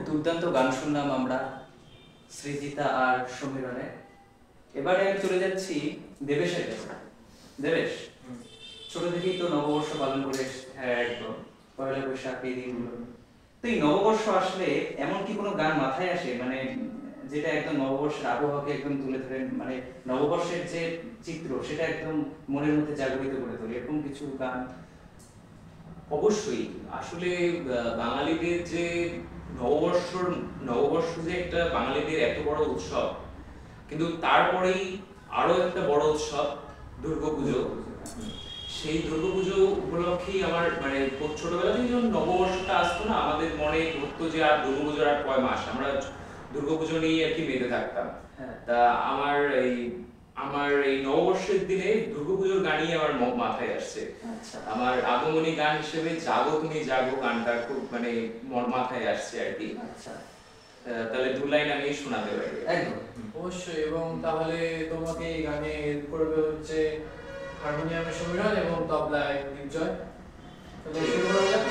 দুর্দান্ত গান শুনলাম আমরা সৃজিতা আর সমীরণে। এবারে আমি চলে যাচ্ছি দেবেশের কাছে। দেবেশ, ছোট থেকেই তো নববর্ষ পালন করে এসেছে। হ্যাঁ একদম। পয়লা বৈশাখ এই দিনগুলো, তো এই নববর্ষ আসলে এমন কি কোনো গান মাথায় আসে মানে যেটা একদম নববর্ষের আবহাওয়াকে একদম তুলে ধরে, মানে নববর্ষের যে চিত্র সেটা একদম মনের মধ্যে জাগরিত করে তোলে, এরকম কিছু গান? অবশ্যই। আসলে বাঙালিদের যে নববর্ষ যে একটা বাঙালিদের এত বড় উৎসব, কিন্তু তারপরেই আরো একটা বড় উৎসব দুর্গাপুজো। সেই দুর্গাপুজো উপলক্ষেই আমার মানে ছোটবেলা থেকে যখন নববর্ষটা আসতো না, আমাদের মনে ধরতো যে আর দুর্গাপুজোর আর কয় মাস, আমরা দুর্গাপুজো নিয়ে আর কি মেতে থাকতাম। তা আমার এই নববর্ষের দিনে দুর্গাপুজোর গানই আমার মাথায় আসছে। আমার আগমনী গান হিসেবে জাগো তুমি জাগো গানটা খুব মানে মাথায় আসছে আর কি। তাহলে দু লাইন আমি শোনাতে পারি। একদম অবশ্যই। এবং তাহলে তোমাকে এই গানে হেল্প করবে হচ্ছে হারমোনিয়ামে সমীরণ এবং তবলায় দীপজয়। তাহলে শুরু করা যাক।